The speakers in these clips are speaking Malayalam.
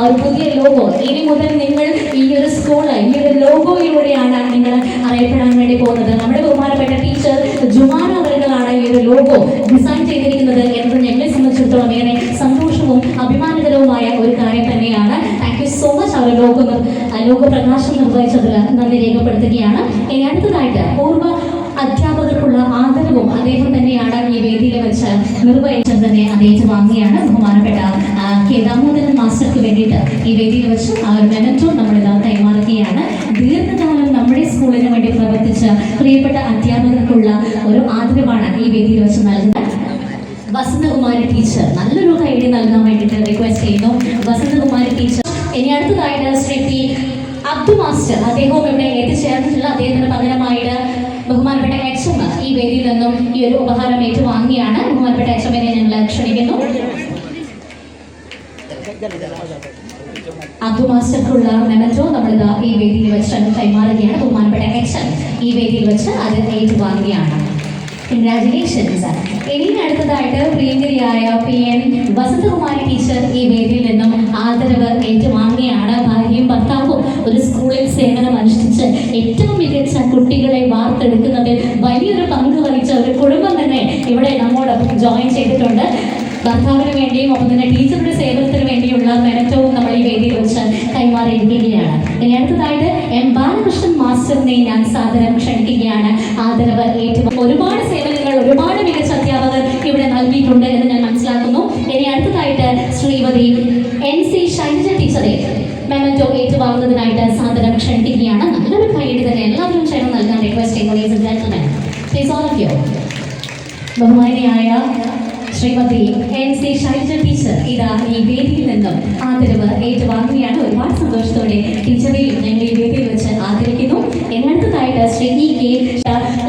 ഒരു പുതിയ ലോഗോ. ഇനി മുതൽ നിങ്ങൾ ഈ ഒരു സ്കൂള് ഈ ഒരു ലോഗോയിലൂടെയാണ് നിങ്ങൾ അറിയപ്പെടാൻ വേണ്ടി പോകുന്നത്. നമ്മുടെ ബഹുമാനപ്പെട്ട ടീച്ചർ ജുമാന അവരുകളാണ് ഈ ഒരു ലോഗോ ഡിസൈൻ ചെയ്തിരിക്കുന്നത് എന്നത് ഞങ്ങളെ സംബന്ധിച്ചിടത്തോളം ഏറെ സന്തോഷവും അഭിമാനകരവുമായ ഒരു കാര്യം തന്നെയാണ്. Thank you so much. അവർ ലോഗോ പ്രകാശനം നിർവഹിച്ചതിൽ നന്ദി രേഖപ്പെടുത്തുകയാണ്. ഇനി അടുത്തതായിട്ട് പൂർവ്വ അധ്യാപകർക്കുള്ള ആദരവും അദ്ദേഹം തന്നെയാണ് ഈ വേദിയിൽ വെച്ച് നിർവഹിച്ചത് തന്നെ അദ്ദേഹം വാങ്ങിയാണ്. ബഹുമാനപ്പെട്ട കെ ദാമോദരൻ മാസ്റ്റർക്ക് വേണ്ടിയിട്ട് ഈ വേദിയിൽ വെച്ച് ആ ഒരു മെമന്റോ നമ്മളിത് കൈമാറുകയാണ്. ദീർഘകാലം നമ്മുടെ സ്കൂളിന് വേണ്ടി പ്രവർത്തിച്ച പ്രിയപ്പെട്ട അധ്യാപകർക്കുള്ള ഒരു ആദരവാണ് ഈ വേദിയിൽ വെച്ച് നൽകുന്നത്. വസന്തകുമാരി ടീച്ചർ നല്ലൊരു കൈഡി നൽകാൻ വേണ്ടിയിട്ട് റിക്വസ്റ്റ് ചെയ്യുന്നു. വസന്തകുമാരി ടീച്ചർ. ഇനി അടുത്തതായിട്ട് ശ്രീ പി അബ്ദു മാസ്റ്റർ, അദ്ദേഹവും ഇവിടെ എത്തിച്ചേർന്നിട്ടുള്ള അദ്ദേഹത്തിന് പകരമായിട്ട് ബഹുമാനപ്പെട്ട എച്ച്.എം ഈ വേദിയിൽ നിന്നും ഈ ഒരു ഉപഹാരം ഏറ്റുവാങ്ങിയാണ്. ബഹുമാനപ്പെട്ട എച്ച്.എമ്മിനെ ഞങ്ങൾ ക്ഷണിക്കുന്നു. അബ്ദു മാസ്റ്റർക്കുള്ള മെമന്റോ നമ്മളിത് ഈ വേദിയിൽ വെച്ച് കൈമാറുകയാണ്. ബഹുമാനപ്പെട്ട എച്ച്.എം ഈ വേദിയിൽ വെച്ച് അത് ഏറ്റുവാങ്ങുകയാണ്. കൺഗ്രാജുലേഷൻസ്. ഇനി അടുത്തതായിട്ട് പ്രിയങ്കരിയായ PN വസന്തകുമാരി ടീച്ചർ ഈ വേദിയിൽ നിന്നും ആദരവ് ഏറ്റുവാങ്ങിയാണ്. ഭാര്യയും ഭർത്താവും ഒരു സ്കൂളിൽ സേവനം അനുഷ്ഠിച്ച് ഏറ്റവും മികച്ച കുട്ടികളെ വാർത്തെടുക്കുന്നതിൽ വലിയൊരു പങ്ക് വഹിച്ച ഒരു കുടുംബം തന്നെ ഇവിടെ നമ്മോടൊപ്പം ജോയിൻ ചെയ്തിട്ടുണ്ട്. ഭർത്താവിന് വേണ്ടിയും ഒപ്പം തന്നെ ടീച്ചറുടെ സേവനത്തിന് വേണ്ടിയുള്ള മെനറ്റവും നമ്മൾ ഈ വേദിയിൽ വെച്ച് കൈമാറിയിരിക്കുകയാണ്. ഇനി അടുത്തതായിട്ട് M ബാലകൃഷ്ണൻ മാസ്റ്ററിനെ ഞാൻ സാദരം ക്ഷണിക്കുകയാണ്. ആദരവ് ഒരുപാട് സേവനങ്ങൾ ഒരുപാട് മികച്ച അധ്യാപകർ ഇവിടെ നൽകിയിട്ടുണ്ട് എന്ന് ഞാൻ മനസ്സിലാക്കുന്നു. ഇനി അടുത്തതായിട്ട് ശ്രീമതി NC ശൈലജ ടീച്ചറെ മെമന്റോ ഏറ്റുവാങ്ങുന്നതിനായിട്ട് സാദരം ക്ഷണിക്കുകയാണ്. നല്ലൊരു കൈയ്യടി തന്നെ എല്ലാവരും ചേർന്ന് നൽകാൻ റിക്വസ്റ്റ് ചെയ്യുന്നു. Please all of you. ബഹുമാനിയായ ശ്രീമതി NC ശൈലജ ടീച്ചർ ഇതാ ഈ വേദിയിൽ നിന്നും ആദരവ് ഏറ്റുവാങ്ങുകയാണ്. ഒരുപാട് സന്തോഷത്തോടെ ടീച്ചറെയും ഞങ്ങൾ ഈ വേദിയിൽ വെച്ച് ആദരിക്കുന്നു. അടുത്തതായിട്ട് ശ്രീ EK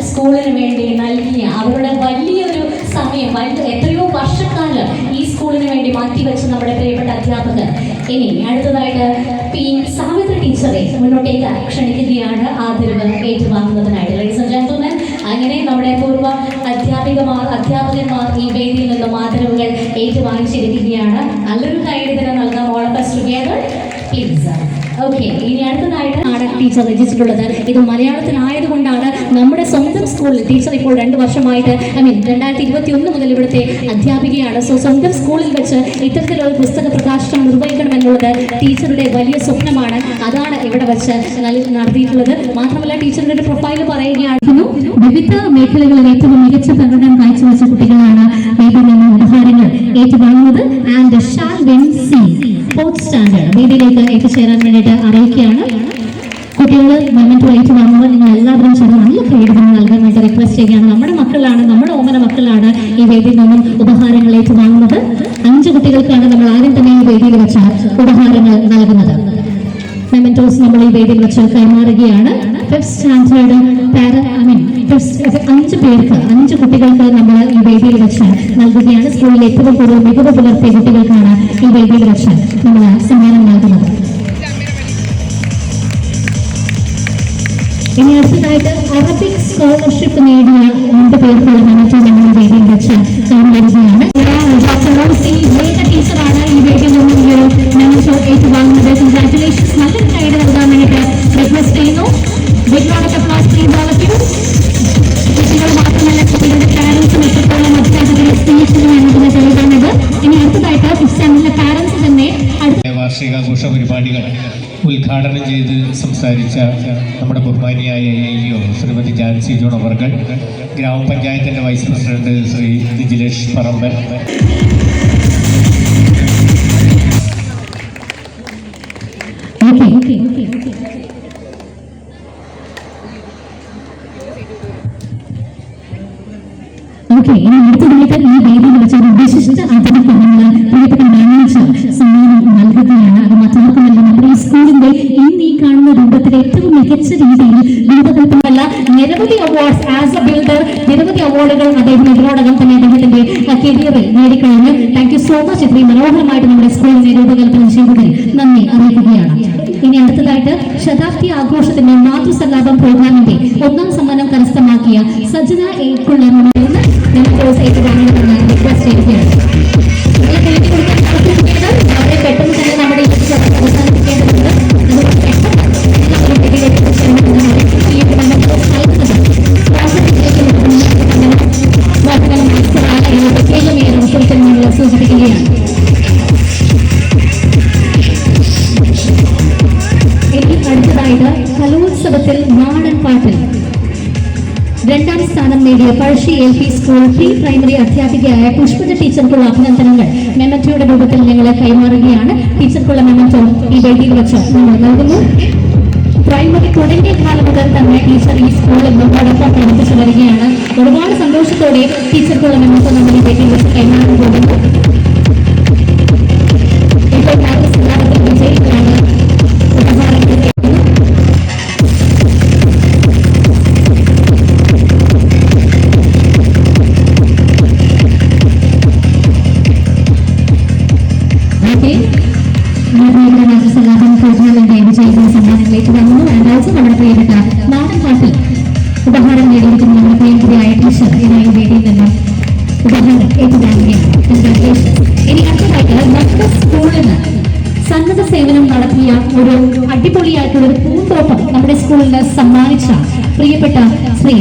സ്കൂളിന് വേണ്ടി നൽകിയ അവരുടെ വലിയൊരു സമയം എത്രയോ വർഷക്കാലം ഈ സ്കൂളിന് വേണ്ടി മാറ്റിവെച്ച് നമ്മുടെ പ്രിയപ്പെട്ട അധ്യാപകർ. ഇനി അടുത്തതായിട്ട് P സാവിത്രി ടീച്ചറെ മുന്നോട്ടേക്ക് ക്ഷണിക്കുകയാണ് ആദരവ് ഏറ്റുവാങ്ങുന്നതിനായിട്ട്. ലേഡീസ് ആൻഡ് ജെന്റിൽമെൻ, അങ്ങനെ നമ്മുടെ പൂർവ്വ അധ്യാപകന്മാർ ഈ വേദിയിൽ നിന്നും ആദരവുകൾ ഏറ്റുവാങ്ങിച്ചിരിക്കുകയാണ്. നല്ലൊരു കൈയ്യടി തന്നെ നൽകാം. All of us together please. Okay, ഇനി അടുത്തതായിട്ട് ആണ് ടീച്ചർ രചിച്ചിട്ടുള്ളത്. ഇത് മലയാളത്തിലായതുകൊണ്ടാണ് നമ്മുടെ സ്വന്തം സ്കൂളിൽ ടീച്ചർ ഇപ്പോൾ 2 വർഷമായിട്ട് 2021 മുതൽ ഇവിടുത്തെ അധ്യാപികയാണ്. സോ സ്വന്തം സ്കൂളിൽ വെച്ച് ഇത്തരത്തിലൊരു പുസ്തക പ്രകാശനം നിർവഹിക്കണമെന്നുള്ളത് ടീച്ചറുടെ വലിയ സ്വപ്നമാണ്. അതാണ് ഇവിടെ വെച്ച് നടത്തിയിട്ടുള്ളത്. മാത്രമല്ല ടീച്ചറുടെ ഒരു പ്രൊഫൈൽ പറയുകയായിരുന്നു. വിവിധ മേഖലകളിൽ ഏറ്റവും മികച്ച പ്രകടനം കാഴ്ചവെച്ച കുട്ടികളാണ് ഉപഹാരങ്ങൾ ഏറ്റുവാങ്ങുന്നത്. And Shalvin C 4th standard വേദിയിലേക്ക് എത്തിച്ചേരാൻ വേണ്ടിയിട്ട് അറിയിക്കുകയാണ്. കുട്ടികൾ മെമന്റോ ഏറ്റുവാങ്ങുമ്പോൾ നിങ്ങൾ എല്ലാവരും ചേർന്ന് നല്ല ക്രെഡിറ്റ് നൽകാൻ വേണ്ടി റിക്വസ്റ്റ് ചെയ്യുകയാണ്. നമ്മുടെ മക്കളാണ്, നമ്മുടെ ഓമന മക്കളാണ് ഈ വേദിയിൽ നിന്നും ഉപഹാരങ്ങൾ ഏറ്റുവാങ്ങുന്നത്. 5 കുട്ടികൾക്കാണ് നമ്മൾ ആദ്യം തന്നെ ഈ വേദിയിൽ വെച്ച് ഉപഹാരങ്ങൾ നൽകുന്നത്. മെമന്റോസ് നമ്മൾ ഈ വേദിയിൽ വെച്ച് കൈമാറുകയാണ്. 5th സ്റ്റാൻഡേർഡ് 5 പേർക്ക് 5 കുട്ടികൾക്ക് നമ്മൾ ഈ വേദിയിൽ വെച്ച് നൽകുകയാണ്. സ്കൂളിൽ ഏറ്റവും കൂടുതൽ മികവ് പുലർത്തിയ കുട്ടികൾക്കാണ് ഈ വേദിയിൽ വെച്ച് നമ്മൾ സമ്മാനം നൽകുന്നത്. ഇനി അടുത്തതായിട്ട് അറബിക് സ്കോളർഷിപ്പ് നേടിയ 2 പേർക്കുള്ള മെമന്റോ നമ്മൾ ഈ വേദിയിൽ വെച്ച് കൈമാറുകയാണ്. ടീച്ചറാണ് ഈ വേദിയിൽ നിന്നും ഈ ഒരു മെമന്റോ ഏറ്റുവാങ്ങുന്നത്. കൺഗ്രാറ്റുലേഷൻസ്. നല്ലൊരു കൈയ്യടി നൽകാൻ വേണ്ടിയിട്ട് റിക്വസ്റ്റ് ചെയ്യുന്നു. Big round of applause please all of you. കുട്ടികൾ മാത്രമല്ല കുട്ടികളുടെ പാരന്റ്സും എത്രത്തോളം അധ്യാപകരെ സ്നേഹിക്കുന്നു എന്നതിന് തെളിവാണിത്. ഇനി അടുത്തതായിട്ട് 5th സ്റ്റാൻഡേർഡിലെ പാരന്റ്സ് തന്നെ വാർഷികാഘോഷ പരിപാടികൾ ഉദ്ഘാടനം ചെയ്ത് സംസാരിച്ച നമ്മുടെ ബഹുമാനിയായ AEO ശ്രീമതി ജാൻസി ജോൺ അവർകൾ, ഗ്രാമപഞ്ചായത്തിൻ്റെ വൈസ് പ്രസിഡന്റ് ശ്രീ ദിജിലേഷ് പറമ്പൻ, ഇനി അടുത്തതായിട്ട് ഈ വേദിയിൽ വെച്ച് ഒരു വിശിഷ്ട അതിഥിക്ക് പ്രിയപ്പെട്ട മാനേജർ സമ്മാനം നൽകുകയാണ്. അത് മറ്റൊന്നുമല്ല, നമ്മുടെ ഈ സ്കൂളിന്റെ ഇന്ന് ഈ കാണുന്ന രൂപത്തിൽ ഏറ്റവും മികച്ച രീതിയിൽ രൂപകൽപ്പനയുള്ള നിരവധി അവാർഡ്സ് ആസ് എ ബിൽഡർ, നിരവധി അവാർഡുകൾ അദ്ദേഹം ഇതിനോടകം തന്നെ അദ്ദേഹത്തിന്റെ കരിയറിൽ നേടിക്കഴിഞ്ഞു. Thank you so much. ഇത്രയും മനോഹരമായിട്ട് നമ്മുടെ സ്കൂളിനെ രൂപകൽപ്പന ചെയ്തതിൽ നന്ദി അറിയിക്കുകയാണ്. ഇനി അടുത്തതായിട്ട് ശതാബ്ദി ആഘോഷത്തിന്റെ മാതൃസല്ലാപം പ്രോഗ്രാമിന്റെ 1ാം സമ്മാനം കരസ്ഥമാക്കിയ സജന ഏക്കുള്ള റിക്വസ്റ്റ് ചെയ്യുകയാണ്. വളരെ പെട്ടെന്ന് തന്നെ നമ്മുടെ നാടൻ പാട്ടിൽ രണ്ടാം സ്ഥാനം നേടിയ Pazhassi LP school pre primary അധ്യാപികയായ പുഷ്പജ ടീച്ചർക്കുള്ള അഭിനന്ദനങ്ങൾ മെമന്റോയുടെ രൂപത്തിൽ ഞങ്ങൾ കൈമാറുകയാണ്. ടീച്ചർക്കുള്ള മെമന്റോ ഈ വേദിയിൽ വെച്ച് നമ്മൾ നൽകുന്നു. പ്രൈമറി തുടങ്ങിയ കാലം മുതൽ തന്നെ ടീച്ചർ ഈ സ്കൂളിൽ നമ്മോടൊപ്പം പ്രവർത്തിച്ചു വരികയാണ്. ഒരുപാട് സന്തോഷത്തോടെ ടീച്ചർക്കുള്ള മെമന്റോ നമ്മൾ ഈ വേദിയിൽ വെച്ച് കൈമാറാൻ പോകുന്നു. ഇപ്പോൾ നാടകത്തിൽ വിജയികളാണ് ഉപഹാരം. സമ്മാനങ്ങളിലേക്ക് വന്നു. ആൻഡ് നമ്മുടെ പ്രിയപ്പെട്ട നാടൻ പാട്ടിൽ ഉപഹാരം നേടിയിരിക്കുന്ന നമ്മുടെ പ്രിയങ്കരിയായ ടീച്ചർ ഇതിനായി വേദിയിൽ നിന്ന് ഉപഹാരം ഏറ്റുവാങ്ങുകയാണ്. ഇനി അടുത്തതായിട്ട് നമ്മുടെ സ്കൂളിന് സന്നദ്ധ സേവനം നടത്തിയ ഒരു അടിപൊളിയായിട്ടുള്ള ഒരു പൂന്തോട്ടം നമ്മുടെ സ്കൂളിന് സമ്മാനിച്ച പ്രിയപ്പെട്ട ശ്രീ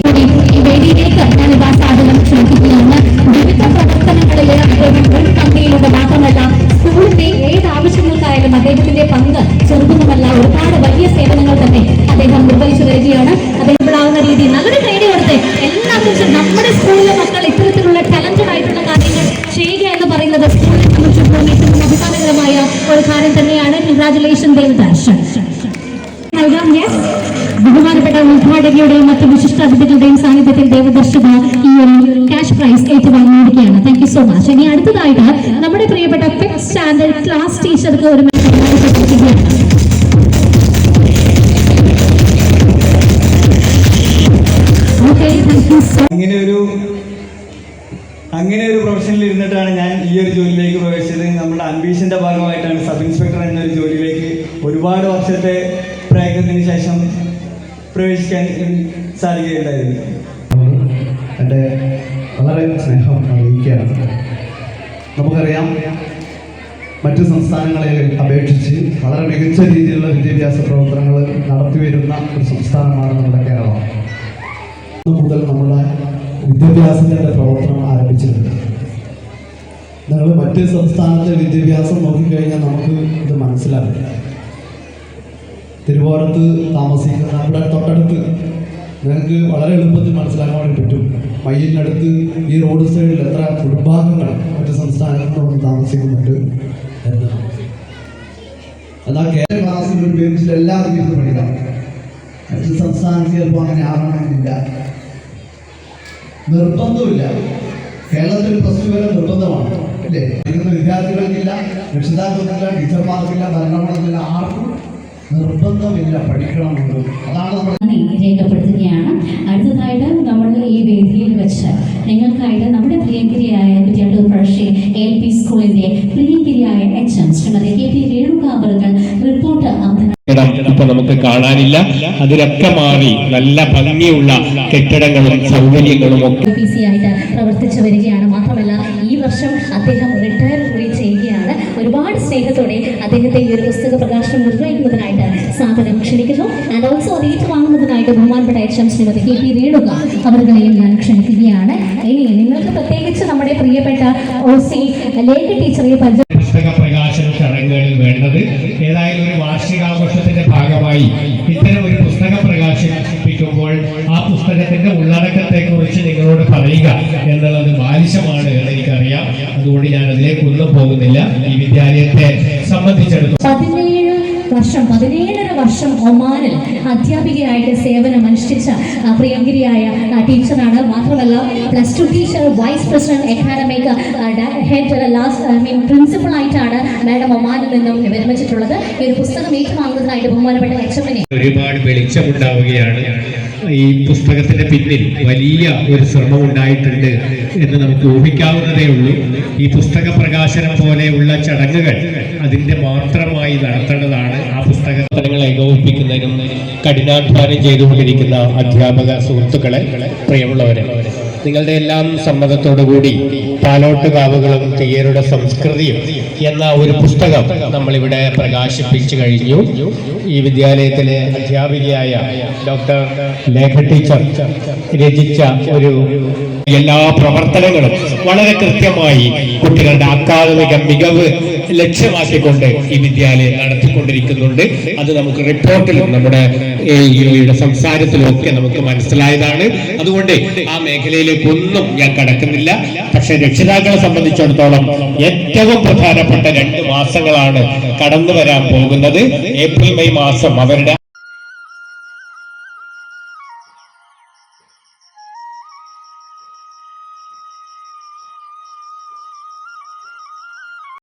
ഈ വേദിയിലേക്ക് ഞാൻ സാധനം ക്ഷണിക്കുകയാണ്. വിവിധ പ്രവർത്തനങ്ങളിലെ അദ്ദേഹം മുൻപന്തിയിലൂടെ മാത്രമല്ല സ്കൂളിന്റെ ഏത് ആവശ്യങ്ങൾക്കായാലും അദ്ദേഹത്തിന്റെ പങ്ക് ചെറുതൊന്നുമല്ല. ഒരുപാട് വലിയ സേവനങ്ങൾ തന്നെ അദ്ദേഹം നിർവഹിച്ചു വരികയാണ്. അദ്ദേഹത്തിനാവുന്ന രീതിയിൽ നല്ലൊരു ട്രെയിനിങ് കൊടുത്ത് എല്ലാവരും നമ്മുടെ സ്കൂളിലെ മക്കൾ ഇത്തരത്തിലുള്ള ടാലന്റഡ് ആയിട്ടുള്ള കാര്യങ്ങൾ ചെയ്യുക എന്ന് പറയുന്നത് സ്കൂളിനെ സംബന്ധിച്ചിടത്തോളം ഏറ്റവും അഭിമാനകരമായ ഒരു കാര്യം തന്നെയാണ്. കൺഗ്രാജുലേഷൻ ദേവദാസ്. ബഹുമാനപ്പെട്ട ഉദ്ഘാടകയുടെയും മറ്റു വിശിഷ്ട അതിഥികളുടെയും സാന്നിധ്യത്തിൽ ദേവദർശക ഈ ഒരു ക്യാഷ് പ്രൈസ് ഏറ്റുവാങ്ങിയിരിക്കുകയാണ്. Thank you so much. ഇനി അടുത്തതായിട്ട് നമ്മുടെ പ്രിയപ്പെട്ട 5th സ്റ്റാൻഡേർഡ് ക്ലാസ് ടീച്ചർക്ക് ഒരു അങ്ങനെ ഒരു പ്രൊഫഷനിൽ ഇരുന്നിട്ടാണ് ഞാൻ ഈ ഒരു ജോലിയിലേക്ക് പ്രവേശിച്ചത്. നമ്മുടെ അംബീഷൻ്റെ ഭാഗമായിട്ടാണ് സബ് ഇൻസ്പെക്ടർ എന്നൊരു ജോലിയിലേക്ക് ഒരുപാട് വർഷത്തെ പ്രയത്നത്തിന് ശേഷം പ്രവേശിക്കാൻ സാധിക്കുകയുണ്ടായിരുന്നു. എൻ്റെ വളരെ സ്നേഹം അറിയിക്കുകയാണ്. നമുക്കറിയാം, മറ്റ് സംസ്ഥാനങ്ങളെ അപേക്ഷിച്ച് വളരെ മികച്ച രീതിയിലുള്ള വിദ്യാഭ്യാസ പ്രവർത്തനങ്ങൾ നടത്തിവരുന്ന ഒരു സംസ്ഥാനമാണ് നമ്മുടെ കേരളം. മുതൽ നമ്മുടെ വിദ്യാഭ്യാസത്തിൻ്റെ പ്രവർത്തനം ആരംഭിച്ചിട്ടുണ്ട്. നിങ്ങൾ മറ്റ് സംസ്ഥാനത്തെ വിദ്യാഭ്യാസം നോക്കിക്കഴിഞ്ഞാൽ നമുക്ക് ഇത് മനസ്സിലാവില്ല. തിരുവോരത്ത് താമസിക്കുന്ന ഇവിടെ തൊട്ടടുത്ത് നിങ്ങൾക്ക് വളരെ എളുപ്പത്തിൽ മനസ്സിലാക്കാൻ വേണ്ടി പറ്റും. മയ്യിലിനടുത്ത് ഈ റോഡ് സൈഡിൽ എത്ര കുടുംബാംഗങ്ങൾ മറ്റ് സംസ്ഥാനങ്ങളിൽ വന്ന് താമസിക്കുന്നുണ്ട് എന്ന്. എന്നാൽ കേരള ക്ലാസ്സിൽ ഒരു ബെഞ്ചിൽ എല്ലാവരും ഇരുന്ന് പഠിക്കാം. മറ്റ് സംസ്ഥാനത്ത് ചിലപ്പോൾ അങ്ങനെ ആവണമെന്നില്ല, നിർബന്ധമില്ല. കേരളത്തിൽ +2 വരെ നിർബന്ധമാണ് അല്ലേ? പഠിക്കുന്ന വിദ്യാർത്ഥികൾക്കില്ല, രക്ഷിതാക്കൾക്കില്ല, ടീച്ചർമാർക്കില്ല, ഭരണകൂടത്തില്ല, ആർക്കും നിർബന്ധമില്ല, പഠിക്കണമെന്ന്. അതാണ് നമ്മൾ രേഖപ്പെടുത്തുകയാണ്. അടുത്തതായിട്ട് നമ്മൾ ഈ വേദിയിൽ വെച്ച് നിങ്ങൾക്കായിട്ട് നമ്മുടെ പ്രിയങ്കരിയായ കുറ്റ്യാട്ടൂർ പഴശ്ശി LP സ്കൂളിന്റെ പ്രിയങ്കരിയായ HM ശ്രീമതി KP രേണുക അവர்கள் റിപ്പോർട്ട് ഇപ്പൊ നമുക്ക് കാണാനില്ല. അതിലൊക്കെ മാറി നല്ല ഭംഗിയുള്ള കെട്ടിടങ്ങളും സൗകര്യങ്ങളും ഒക്കെ PC ആയിട്ട് പ്രവർത്തിച്ചു വരികയാണ്. മാത്രമല്ല ഈ വർഷം അദ്ദേഹം റിട്ടയർ കൂടി ചെയ്യുകയാണ്. ഒരുപാട് സ്നേഹത്തോടെ അദ്ദേഹത്തെ ഈ ഒരു പുസ്തക പ്രകാശനം നിർവഹിക്കുന്നതിനായിട്ട് സാധനം ക്ഷണിക്കുന്നു. ആൻഡ് ഓൾസോ അത് ഏറ്റുവാങ്ങുന്നതിനായിട്ട് ബഹുമാനപ്പെട്ട HM ശ്രീമതി KP രേണുക അവരുടെയും ഞാൻ ക്ഷണിക്കുകയാണ്. ഇനി നിങ്ങൾക്ക് പ്രത്യേകിച്ച് നമ്മുടെ പ്രിയപ്പെട്ട OC ലേഖ ടീച്ചറെ പുസ്തക പ്രകാശന ചടങ്ങുകളിൽ വേണ്ടത് ഏതായാലും ഒരു വാർഷികാഘോഷത്തിന്റെ ഭാഗമായി ഇത്തരം ഒരു പുസ്തക പ്രകാശിപ്പിക്കുമ്പോൾ ആ പുസ്തകത്തിന്റെ ഉള്ളടക്കത്തെ കുറിച്ച് നിങ്ങളോട് പറയുക എന്നുള്ളത് ബാലിശമാണ് എന്ന് എനിക്കറിയാം. അതുകൊണ്ട് ഞാൻ അതിലേക്കൊന്നും പോകുന്നില്ല. ഈ വിദ്യാലയത്തെ സംബന്ധിച്ചിടത്തോളം 17 വർഷം ഒമാനിൽ അധ്യാപികയായിട്ട് സേവനം അനുഷ്ഠിച്ച പ്രിയങ്കരിയായ ടീച്ചറാണ്. മാത്രമല്ല +2 teacher, vice president, academic head, principal ആയിട്ടാണ് മാഡം ഒമാനിൽ നിന്നും വിരമിച്ചിട്ടുള്ളത്. ഈ ഒരു പുസ്തകം ഏറ്റുവാങ്ങുന്നതിനായിട്ട് ബഹുമാനപ്പെട്ട HM-നെ ഒരുപാട് വെളിച്ചമുണ്ടാവുകയാണ്. ഈ പുസ്തകത്തിന്റെ പിന്നിൽ വലിയ ഒരു ശ്രമം ഉണ്ടായിട്ടുണ്ട് എന്ന് നമുക്ക് ഊഹിക്കാവുന്നതേ ഉള്ളൂ. ഈ പുസ്തക പ്രകാശനം പോലെയുള്ള ചടങ്ങുകൾ അതിന്റെ മാത്രമായി നടത്തേണ്ടതാണ്. ആ പുസ്തകങ്ങളെ ഏകോപിപ്പിക്കുന്നതിനും കഠിനാധ്വാനം ചെയ്തുകൊണ്ടിരിക്കുന്ന അധ്യാപക സുഹൃത്തുക്കളെ, പ്രിയമുള്ളവരെ, നിങ്ങളുടെ എല്ലാം സമ്മതത്തോടുകൂടി പാലോട്ടുകാവുകളും തീയരുടെ സംസ്കൃതിയും എന്ന ഒരു പുസ്തകം നമ്മളിവിടെ പ്രകാശിപ്പിച്ചു കഴിഞ്ഞു. ഈ വിദ്യാലയത്തിലെ അധ്യാപികയായ ഡോക്ടർ ലേഖ ടീച്ചർ രചിച്ച ഒരു എല്ലാ പ്രവർത്തനങ്ങളും വളരെ കൃത്യമായി കുട്ടികളുടെ അക്കാദമിക മികവ് ലക്ഷ്യമാക്കിക്കൊണ്ട് ഈ വിദ്യാലയം നടത്തിക്കൊണ്ടിരിക്കുന്നുണ്ട്. അത് നമുക്ക് റിപ്പോർട്ടിലും നമ്മുടെ AEOയുടെ സംസാരത്തിലും ഒക്കെ നമുക്ക് മനസ്സിലായതാണ്. അതുകൊണ്ട് ആ മേഖലയിലേക്കൊന്നും ഞാൻ കടക്കുന്നില്ല. പക്ഷെ രക്ഷിതാക്കളെ സംബന്ധിച്ചിടത്തോളം ഏറ്റവും പ്രധാനപ്പെട്ട 2 മാസങ്ങളാണ് കടന്നു വരാൻ പോകുന്നത്. ഏപ്രിൽ മെയ് മാസം അവരുടെ